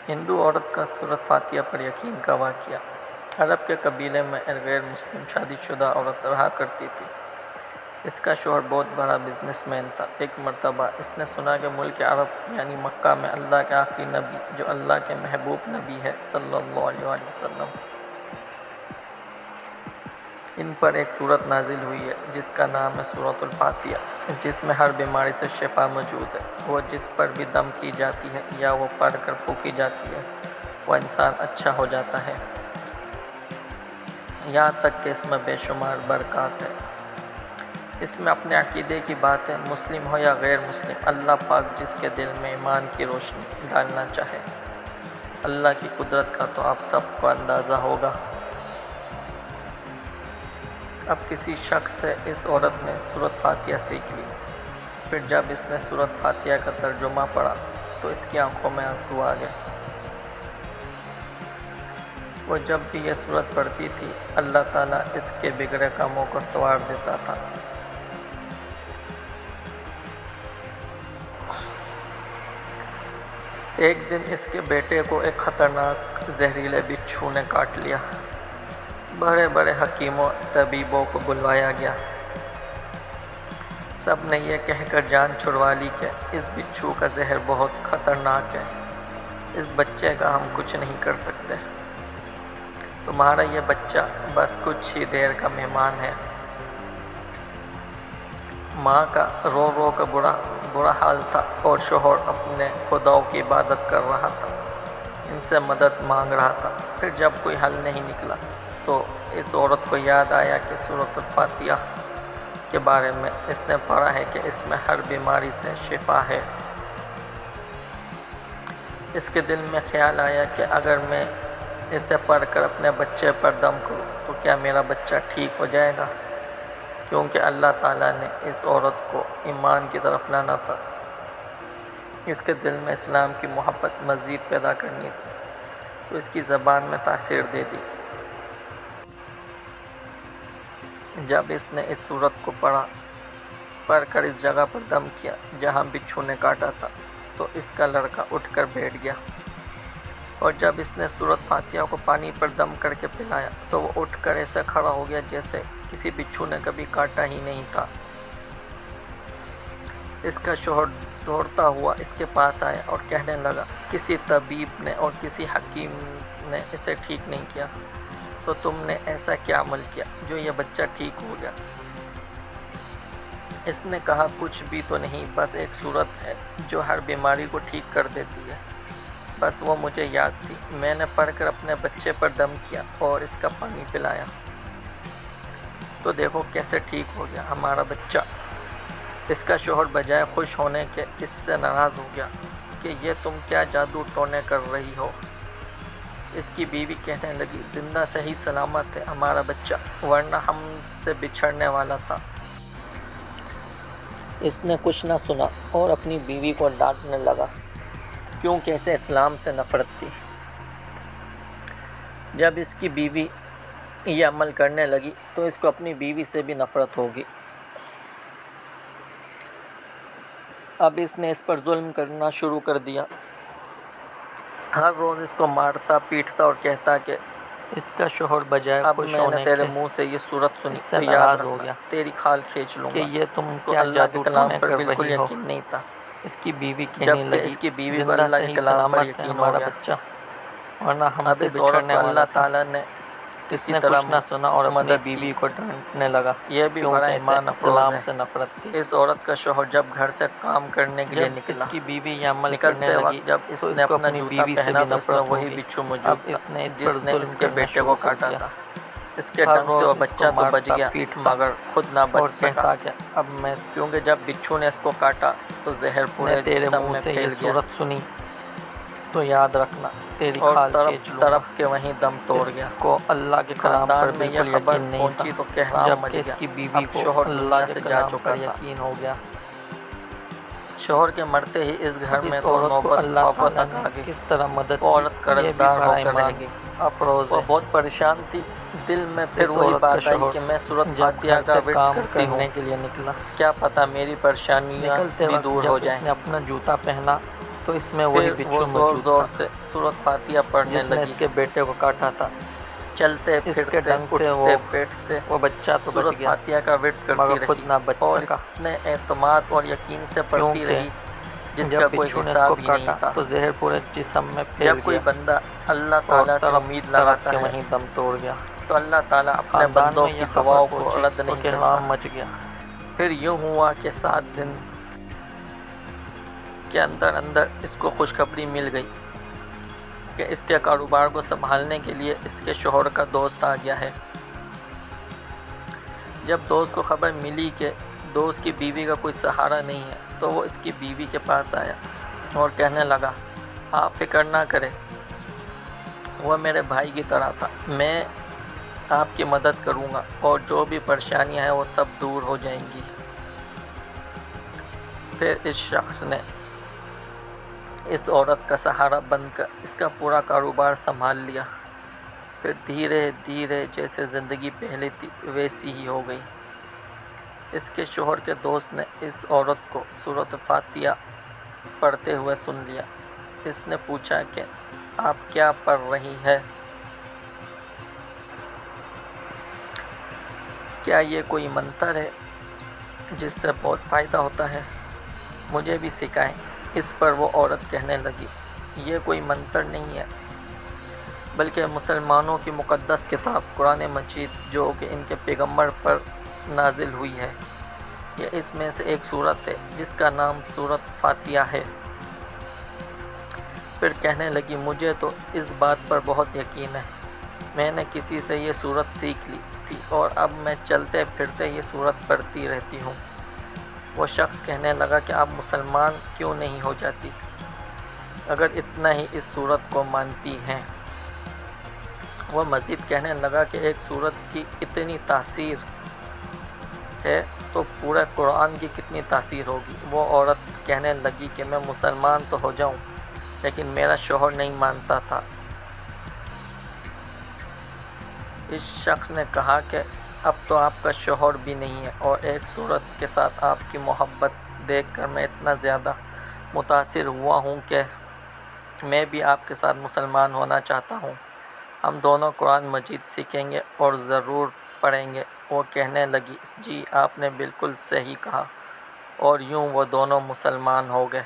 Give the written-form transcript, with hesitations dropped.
ہندو عورت کا سورۃ فاتحہ پر یقین کا واقعہ۔ عرب کے قبیلے میں ایک غیر مسلم شادی شدہ عورت رہا کرتی تھی۔ اس کا شوہر بہت بڑا بزنس مین تھا۔ ایک مرتبہ اس نے سنا کہ ملک عرب یعنی مکہ میں اللہ کے آخری نبی جو اللہ کے محبوب نبی ہے صلی اللہ علیہ وآلہ وسلم، ان پر ایک سورت نازل ہوئی ہے جس کا نام ہے سورۃ الفاتحہ، جس میں ہر بیماری سے شفا موجود ہے۔ وہ جس پر بھی دم کی جاتی ہے یا وہ پڑھ کر پھونکی جاتی ہے وہ انسان اچھا ہو جاتا ہے، یہاں تک کہ اس میں بے شمار برکات ہے۔ اس میں اپنے عقیدے کی بات ہے، مسلم ہو یا غیر مسلم، اللہ پاک جس کے دل میں ایمان کی روشنی ڈالنا چاہے۔ اللہ کی قدرت کا تو آپ سب کو اندازہ ہوگا۔ اب کسی شخص سے اس عورت نے سورۃ فاتحہ سیکھ لی، پھر جب اس نے سورۃ فاتحہ کا ترجمہ پڑھا تو اس کی آنکھوں میں آنسو آ گئے۔ وہ جب بھی یہ سورت پڑھتی تھی اللہ تعالیٰ اس کے بگڑے کاموں کو سنوار دیتا تھا۔ ایک دن اس کے بیٹے کو ایک خطرناک زہریلے بچھو نے کاٹ لیا۔ بڑے بڑے حکیموں طبیبوں کو بلوایا گیا، سب نے یہ کہہ کر جان چھڑوا لی کہ اس بچھو کا زہر بہت خطرناک ہے، اس بچے کا ہم کچھ نہیں کر سکتے، تمہارا یہ بچہ بس کچھ ہی دیر کا مہمان ہے۔ ماں کا رو رو کر برا حال تھا اور شوہر اپنے خداؤں کی عبادت کر رہا تھا، ان سے مدد مانگ رہا تھا۔ پھر جب کوئی حل نہیں نکلا تو اس عورت کو یاد آیا کہ سورۃ الفاتحہ کے بارے میں اس نے پڑھا ہے کہ اس میں ہر بیماری سے شفا ہے۔ اس کے دل میں خیال آیا کہ اگر میں اسے پڑھ کر اپنے بچے پر دم کروں تو کیا میرا بچہ ٹھیک ہو جائے گا؟ کیونکہ اللہ تعالیٰ نے اس عورت کو ایمان کی طرف لانا تھا، اس کے دل میں اسلام کی محبت مزید پیدا کرنی تھی، تو اس کی زبان میں تاثیر دے دی۔ جب اس نے اس سورت کو پڑھ کر اس جگہ پر دم کیا جہاں بچھو نے کاٹا تھا تو اس کا لڑکا اٹھ کر بیٹھ گیا، اور جب اس نے سورۃ فاتحہ کو پانی پر دم کر کے پلایا تو وہ اٹھ کر ایسے کھڑا ہو گیا جیسے کسی بچھو نے کبھی کاٹا ہی نہیں تھا۔ اس کا شوہر دوڑتا ہوا اس کے پاس آیا اور کہنے لگا، کسی طبیب نے اور کسی حکیم نے اسے ٹھیک نہیں کیا، تو تم نے ایسا کیا عمل کیا جو یہ بچہ ٹھیک ہو گیا؟ اس نے کہا، کچھ بھی تو نہیں، بس ایک سورت ہے جو ہر بیماری کو ٹھیک کر دیتی ہے، بس وہ مجھے یاد تھی، میں نے پڑھ کر اپنے بچے پر دم کیا اور اس کا پانی پلایا، تو دیکھو کیسے ٹھیک ہو گیا ہمارا بچہ۔ اس کا شوہر بجائے خوش ہونے کے اس سے ناراض ہو گیا کہ یہ تم کیا جادو ٹونے کر رہی ہو۔ اس کی بیوی کہنے لگی، زندہ صحیح سلامت ہے ہمارا بچہ، ورنہ ہم سے بچھڑنے والا تھا۔ اس نے کچھ نہ سنا اور اپنی بیوی کو ڈانٹنے لگا کیونکہ اسے اسلام سے نفرت تھی۔ جب اس کی بیوی یہ عمل کرنے لگی تو اس کو اپنی بیوی سے بھی نفرت ہوگی۔ اب اس نے اس پر ظلم کرنا شروع کر دیا، ہر روز اس کو مارتا پیٹتا اور کہتا کہ اس کا شوہر بجائے خوش ہونے کے میں نے تیرے منہ سے یہ سورت سنی تو یاد ہو گیا، تیری کھال کھینچ لوں گا کہ یہ تم کیا اللہ کے کلام پر بالکل یقین نہیں تھا۔ اس کی بیوی کہنے لگی، اس کی بیوی کو اللہ کے کلام پر یقین ہو گیا، ورنہ ہم سے بچھڑنے والا اللہ تعالیٰ نے اس نے کچھ نہ سنا اور اپنی بیوی کو ڈانٹنے لگا، یہ بھی بڑا ایمان افروز ہے۔ سے نفرت تھی۔ اس عورت کا شوہر جب گھر سے کام کرنے کے لیے نکلا، اس کی بیوی یہ عمل کرنے لگی جب اس نے اپنا جوتا پہنا تو اس میں وہی بچھو موجود تھا جس نے اس کے بیٹے کو کاٹا تھا۔ اس کے ڈنگ سے وہ بچہ تو بچ گیا مگر خود نہ بچ سکا، کیونکہ جب بچھو نے اس کو کاٹا تو زہر پورے جسم میں پھیل گیا، سنی تو یاد رکھنا تیری کھال کھینچ لوں گا، طرف کے وہیں دم توڑ گیا۔ کو اللہ کے کلام پر بالکل یقین نہیں تھا، تو کہرام مچ گیا، اس کی بیوی کو شوہر اللہ سے جا چکا تھا، یقین ہو گیا۔ شوہر کے مرتے ہی اس گھر میں تو نوبت فوقت تک آ گئی، کس طرح مدد عورت قرضدار ہو کر رہ گئی، افروز وہ بہت پریشان تھی، دل میں پھر وہی بات آئی کہ میں سورۃ فاتحہ کا ورد کرتی ہوں، کیا پتہ میری پریشانیاں بھی دور ہو جائیں۔ اس نے اپنا جوتا پہنا تو اس میں وہی بچھو موجود تھا سے سورۃ فاتحہ پڑھنے لگی، جس نے اس کے بیٹے کو کاٹا تھا۔ چلتے پھرتے اٹھتے بیٹھتے وہ بچہ تو بچ گیا، فاتحہ کا ورد کرتی رہی، خود نہ بچ سکا، اور اتنے اعتماد اور یقین سے پڑھتی رہی جس کا کوئی حساب ہی نہیں تھا۔ تو زہر پورے جسم میں پھیل گیا، جب کوئی بندہ اللہ تعالیٰ سے امید لگاتا ہے وہیں دم توڑ گیا، تو اللہ تعالیٰ اپنے بندوں کی دعاؤں کو رد نہیں کرتا۔ مچ گیا۔ پھر یوں ہوا کہ 7 دن کے اندر اس کو خوشخبری مل گئی کہ اس کے کاروبار کو سنبھالنے کے لیے اس کے شوہر کا دوست آ گیا ہے۔ جب دوست کو خبر ملی کہ دوست کی بیوی کا کوئی سہارا نہیں ہے تو وہ اس کی بیوی کے پاس آیا اور کہنے لگا، آپ فکر نہ کریں، وہ میرے بھائی کی طرح تھا، میں آپ کی مدد کروں گا اور جو بھی پریشانیاں ہیں وہ سب دور ہو جائیں گی۔ پھر اس شخص نے اس عورت کا سہارا بن کر اس کا پورا کاروبار سنبھال لیا۔ پھر دھیرے دھیرے جیسے زندگی پہلے تھی ویسی ہی ہو گئی۔ اس کے شوہر کے دوست نے اس عورت کو سورۃ فاتحہ پڑھتے ہوئے سن لیا۔ اس نے پوچھا کہ آپ کیا پڑھ رہی ہے؟ کیا یہ کوئی منتر ہے جس سے بہت فائدہ ہوتا ہے؟ مجھے بھی سکھائیں۔ اس پر وہ عورت کہنے لگی، یہ کوئی منتر نہیں ہے بلکہ مسلمانوں کی مقدس کتاب قرآن مجید جو کہ ان کے پیغمبر پر نازل ہوئی ہے، یہ اس میں سے ایک سورت ہے جس کا نام سورۃ فاتحہ ہے۔ پھر کہنے لگی، مجھے تو اس بات پر بہت یقین ہے، میں نے کسی سے یہ سورت سیکھ لی تھی اور اب میں چلتے پھرتے یہ سورت پڑھتی رہتی ہوں۔ وہ شخص کہنے لگا کہ آپ مسلمان کیوں نہیں ہو جاتی اگر اتنا ہی اس سورت کو مانتی ہیں؟ وہ مزید کہنے لگا کہ ایک سورت کی اتنی تاثیر ہے تو پورے قرآن کی کتنی تاثیر ہوگی۔ وہ عورت کہنے لگی کہ میں مسلمان تو ہو جاؤں لیکن میرا شوہر نہیں مانتا تھا۔ اس شخص نے کہا کہ اب تو آپ کا شوہر بھی نہیں ہے اور ایک سورت کے ساتھ آپ کی محبت دیکھ کر میں اتنا زیادہ متاثر ہوا ہوں کہ میں بھی آپ کے ساتھ مسلمان ہونا چاہتا ہوں، ہم دونوں قرآن مجید سیکھیں گے اور ضرور پڑھیں گے۔ وہ کہنے لگی، جی آپ نے بالکل صحیح کہا، اور یوں وہ دونوں مسلمان ہو گئے۔